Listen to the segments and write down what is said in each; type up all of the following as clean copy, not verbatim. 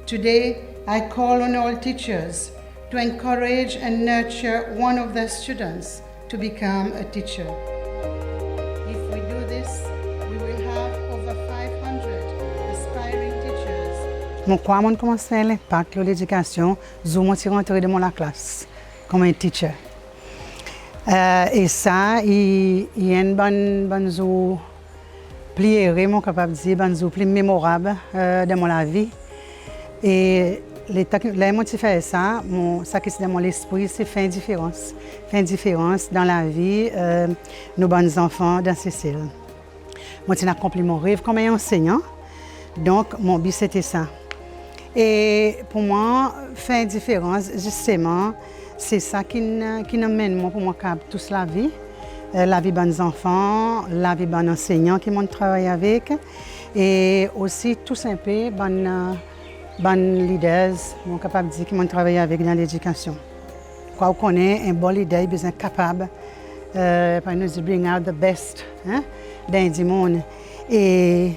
Today, I call on all teachers to encourage and nurture one of their students to become a teacher. If we do this, we will have over 500 aspiring teachers. Mon quoi, mon commence à faire l'impact de l'éducation, je suis rentré dans la classe comme un teacher. Et ça, il y a une bonne pliée, mon capable de dire, bonne plus mémorable de mon vie. Et les motifs fait ça, ça qui est dans mon esprit, c'est faire une différence. Faire une différence dans la vie de nos bons enfants dans Cécile. Moi, j'ai accompli mon rêve comme enseignant. Donc, mon but, c'était ça. Et pour moi, faire une différence, justement, c'est ça qui m'amène moi pour moi toute la vie de bons enfants, la vie de bons enseignants qui m'ont travaillé avec, et aussi tout simplement bons leaders, mon capable de dire qui m'ont travaillé avec dans l'éducation. Quand on connaît un bon leader, il est besoin capable de bring out the best dans le monde. Et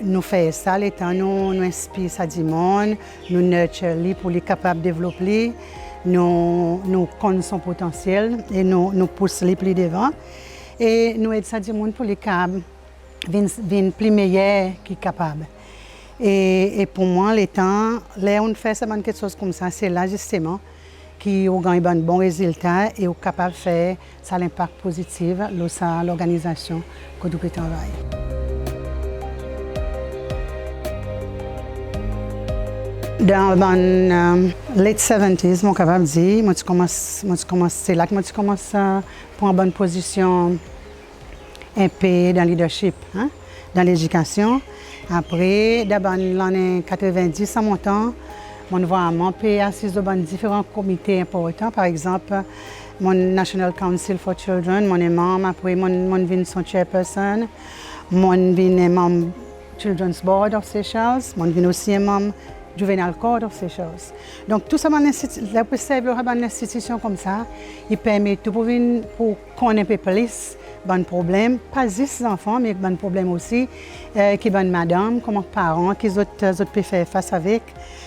nous faisons ça, les temps, nous inspirons ça du monde, nous nurturons pour les capables de développer. Nous connaissons son potentiel et nous poussons les plus devant. Et nous aidons ça du monde pour les capables de plus meilleurs qui sont capables. Et pour moi, les temps, là on fait quelque chose comme ça, c'est là justement qu'on gagne un bon résultat et on est capable de faire l'impact positif dans l'organisation que nous travaillons. Dans les late 70s, mon capable de dire, c'est là que je commence à prendre une bonne position un peu dans le leadership, dans l'éducation. Après, dans l'année 90, en montant, je vois mon pays assis dans différents comités importants. Par exemple, mon National Council for Children, mon est membre. Après, mon vin son chairperson. Mon vin est membre Children's Board of Seychelles. Mon vin aussi est membre Juvenile Court of Seychelles. Donc, tout ça, la possibilité d'une institution comme ça, il permet tout pour connaître plus de problèmes, pas juste les enfants, mais de problèmes aussi, qui sont madame, comme parents, qui peuvent faire face avec,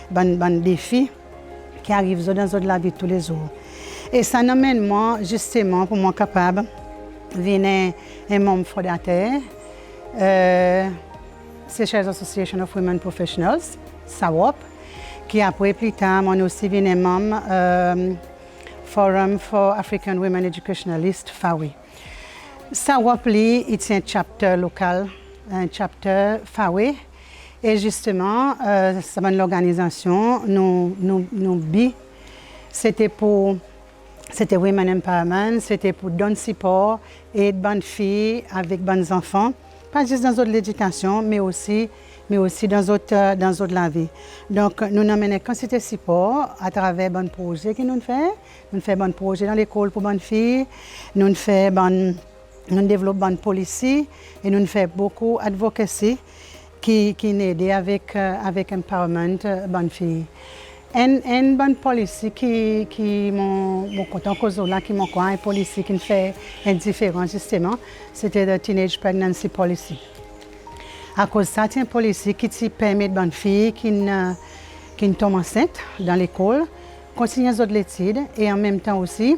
des défis qui arrivent dans la vie de tous les jours. Et ça m'amène moi, justement, pour moi capable de venir un membre fondateur, Seychelles Association of Women Professionals, SAWOP, qui après plus tard, on aussi venu membre Forum for African Women Educationalists, FAWE. SAWOP, il tient un chapter local, un chapter FAWE, et justement, l'organisation, nous bi, c'était Women Empowerment, c'était pour donner support et de bonnes filles avec bonnes enfants, pas juste dans l'éducation, mais aussi dans la vie. Donc, nous avons une quantité de support à travers de bons projets que nous faisons. Nous faisons de bons projets dans l'école pour bonnes filles. Nous développons de bonnes policiers et nous faisons beaucoup d'advocacy qui nous aide avec empowerment de bonnes filles. Une bonne policy qui m'ont content qui m'ont quoi, une policy qui fait une différence justement, c'était la Teenage Pregnancy Policy. À cause de ça, c'est une policy qui permet de bonnes filles qui tombent enceintes dans l'école, continuer les études et en même temps aussi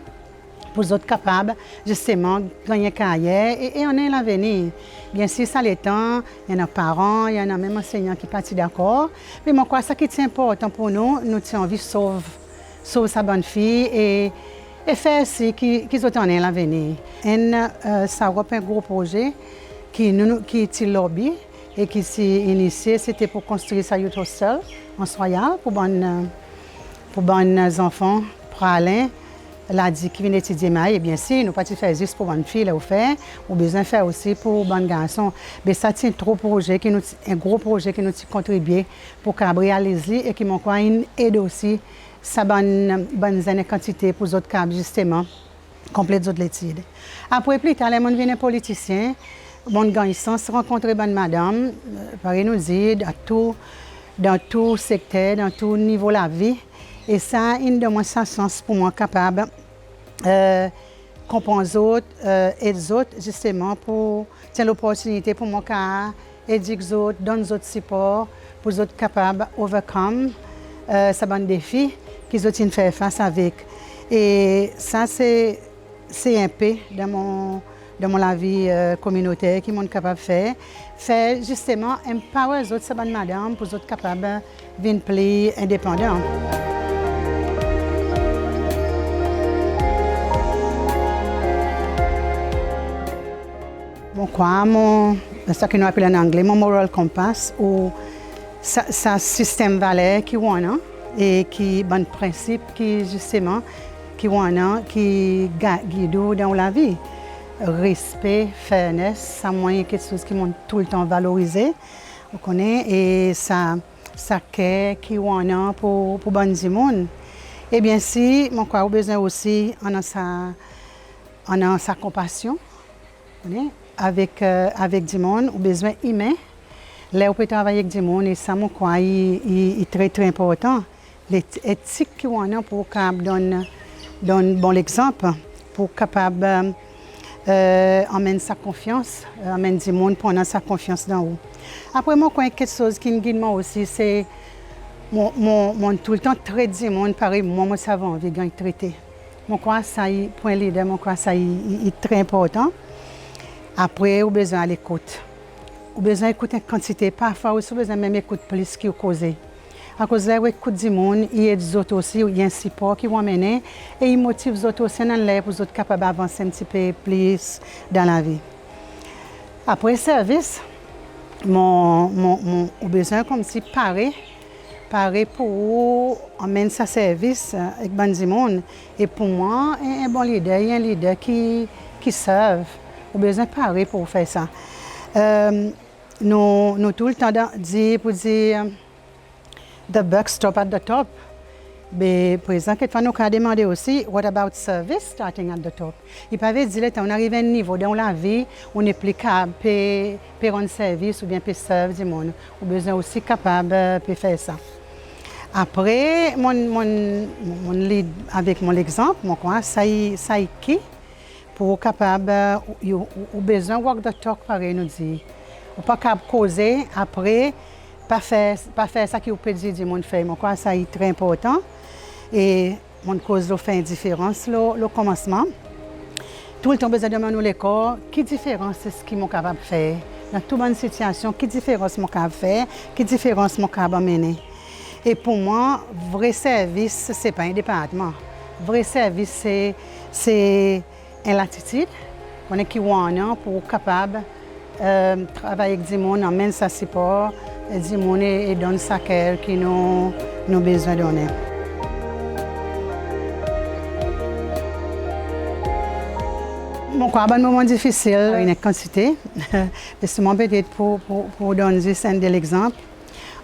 pour les autres capables justement de gagner carrière et on est l'avenir. Bien sûr, ça le temps, il y en a parents, il y en a même enseignants qui partent d'accord. Mais moi, quoi, ça qui est important pour nous, nous avons envie de sauver sa bonne fille et faire ce qu'ils ont en l'avenir. Ça a un gros projet qui est lobby et qui s'est initié, c'était pour construire sa youth hostel en Royal pour bons enfants, pour aller. La dit qui vient étudier et bien sûr, nous ne pas faire juste pour bonnes filles, là, ou besoin faire aussi pour bonnes garçons. Mais ça c'est un gros projet qui nous contribue pour réaliser et qui m'ont aide aussi ça bonne quantité pour les autres câbles justement complète d'autres études. Après plus tard, les gens viennent politiciens, mon garçon se rencontrer bonne madame, pareil nous dit dans tout secteur, dans tout niveau de la vie. Et ça, il donne moi ça sens pour moi capable comprendre les autres et les autres justement pour c'est l'opportunité pour moi qu'à aider les autres, donner les autres support pour les autres capables overcome ça bon défi qu'ils ont fait face avec. Et ça, c'est un peu dans mon vie communautaire qui m'ont capable de faire justement empower les autres, ça bonne madame, pour les autres capables de devenir plus indépendants. Mon quoi, ce qu'on appelle en anglais, mon moral compass, ou ça système valeur qui est et qui bon principe qui justement qui guide dans la vie. Respect, fairness, ça moyen quelque chose qui m'ont tout le temps valorisé, vous connaissez, et ça care qui est pour bon du monde. Et bien si mon quoi a besoin aussi on a sa compassion, avec du monde, au besoin humain. Là, on peut travailler avec du monde et ça, mon quoi, est très très important. L'éthique qu'on a pour donner bon exemple, pour capable amener sa confiance, amener du monde pour avoir sa confiance dans vous. Après, moi, quelque chose qui me guide moi aussi, c'est mon tout le temps traiter du monde pareil, moi, ça va envie de traiter. Mon quoi, ça y point leader, mon quoi, ça y est très important. Après, on a besoin de l'écoute. On a besoin d'écouter en quantité. Parfois, on a besoin même d'écouter plus que causer. À cause de l'écoute du monde, il y a des autres aussi, il y a un support qui vont mener et ils motivent les autres aussi dans l'air pour les autres capables d'avancer un petit peu plus dans la vie. Après le service, on a besoin comme si parer pour amener sa service avec le monde. Et pour moi, un bon leader, il y a un leader qui serve. On a besoin de parer pour faire ça. Nous tout le temps dire the buck stop at the top. Mais par exemple, nous avons demandé aussi, what about service starting at the top? Il peut dire qu'on arrive à un niveau dans la vie où on n'est plus capable de rendre service ou bien de servir du monde. On a besoin aussi capable de faire ça. Après, mon lead avec mon exemple, ça est qui pour capable, ou besoin de walk the talk pareil nous dit. On pas capable causer après. Pas faire ça qui vous peut dire du monde fait. Moi, ça est très important. Et mon cause de faire une différence, le commencement. Tout le temps, besoin de demander l'école, quelle différence est ce qu'ils sont capables de faire? Dans toute bonne situation, quelle différence sont capables de faire? Quelle différence sont capables de mener? Et pour moi, vrai service, ce n'est pas un département. Vrai service, c'est une latitude. On est qui pour capable travailler avec du monde, amener sa support. Du monde et donne sa care qui nous besoin de donner. Mon quoi, un moment difficile, une quantité. Justement, peut-être pour donner juste un de l'exemple.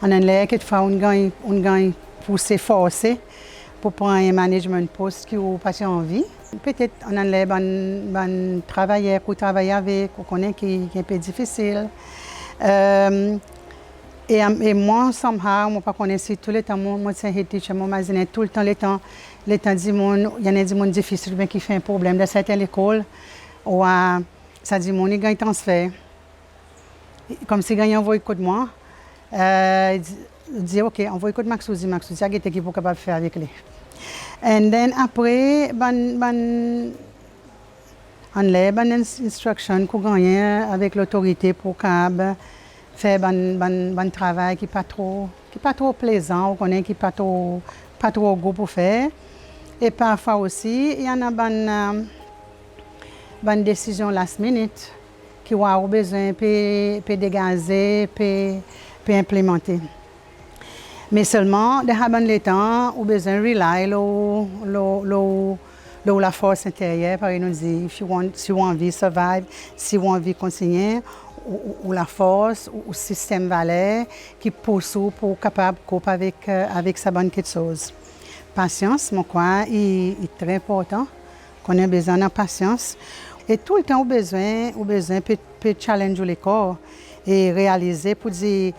On a l'air quelquefois on gagne pour s'efforcer pour prendre un management post qui n'a pas envie. Peut-être on a l'air bon travailleur pour travailler avec, on connaît qui est un peu difficile. Et moi, somehow, je ne connais pas tout le temps, moi, c'est un teacher, je tout le temps du monde, il y a des gens difficiles qui font un problème dans certaines écoles, où ça dit, il gagne transfert. Comme si gagne envoie de moi, dit, OK, envoie de Maxouzi, il y a quelqu'un qui est capable de faire avec lui. Et then après, on a une instruction qu'on gagne avec l'autorité pour capable faire un travail qui n'est pas trop plaisant, qui n'est pas trop gros pour faire. Et parfois aussi, il y en a une décision last minute qui a besoin de dégager, de implémenter. Mais seulement, de avoir le temps, on a besoin de rely sur la force intérieure, par exemple, si on a envie de survivre, si on a envie de continuer, ou la force, ou le système valeur qui pousse pour capable de couper avec sa bonne quelque chose. Patience, mon quoi, est très important. On a besoin de patience. Et tout le temps, on a besoin de challenger les corps et réaliser pour dire,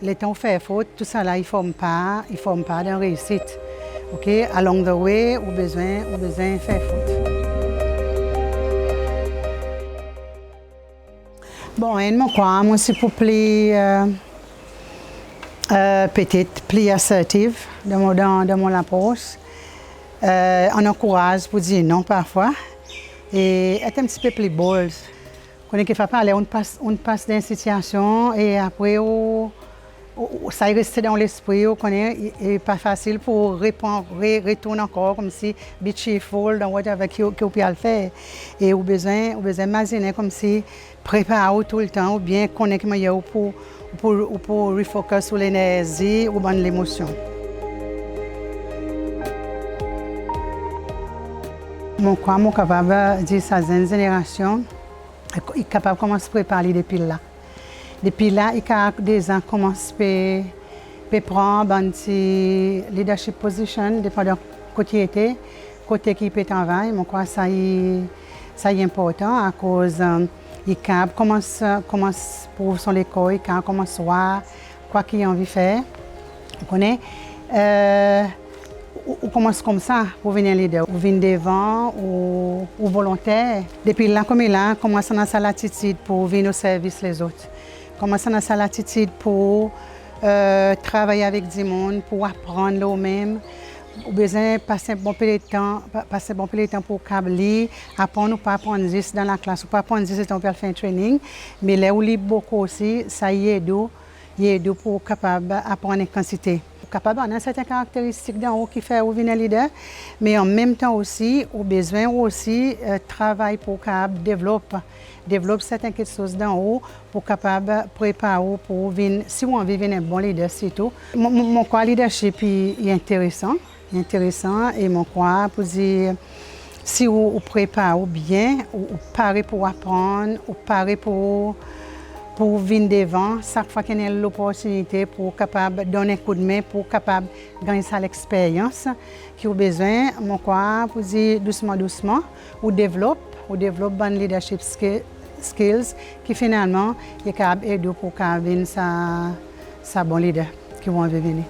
le temps fait faute, tout ça là, il ne forme pas d'une réussite. Okay? Along the way, on a besoin de faire faute. Bon, et moi, c'est pour plus Peut-être plus assertive dans mon approche. On encourage pour dire non parfois et être un petit peu plus bold. Quand on fait parler, on passe dans une situation et après ça reste dans l'esprit, et pas facile pour répondre, retourner encore comme si be cheerful dans whatever qu'on peut faire. Et on besoin imaginer comme si préparer tout le temps ou bien connaître meilleur pour refocus sur l'énergie ou bien l'émotion. Mon corps est capable de dire sa génération est capable de commencer à préparer depuis là. Depuis là, il a déjà commencé à prendre une leadership position, dépendant de côté était, côté qui peut travailler. Mon crois ça est important à cause il commence pour son école, il commence à voir quoi qu'il a envie de faire. Vous connaissez? On commence comme ça pour venir leader, ou venir devant, ou volontaire. Depuis là, comme il a commencé à avoir l'attitude pour venir au service des autres. Commence à avoir l'attitude pour travailler avec du monde, pour apprendre eux-mêmes. Ou besoin de passer un bon peu de temps pour câbler, apprendre ou pas apprendre juste dans la classe, ou pas apprendre juste on peut faire un training. Mais là où il beaucoup aussi, ça y est pour capable apprendre en quantité. Capable d'avoir certaines caractéristiques d'en haut qui fait ou venir leader, mais en même temps aussi, au besoin aussi travail pour capable développer certaines choses d'en haut pour capable préparer pour venir si on veut venir un bon leader c'est tout. Mon leadership est intéressant et mon croix pour dire si on prépare bien, ou paré pour apprendre, ou paré pour venir devant, chaque fois qu'il y a l'opportunité pour capable donner un coup de main, pour capable gagner ça l'expérience qui a besoin, mon quoi pour dire doucement, ou développe bon leadership skills qui finalement est capable aider pour capable ça bon leader qui vont venir.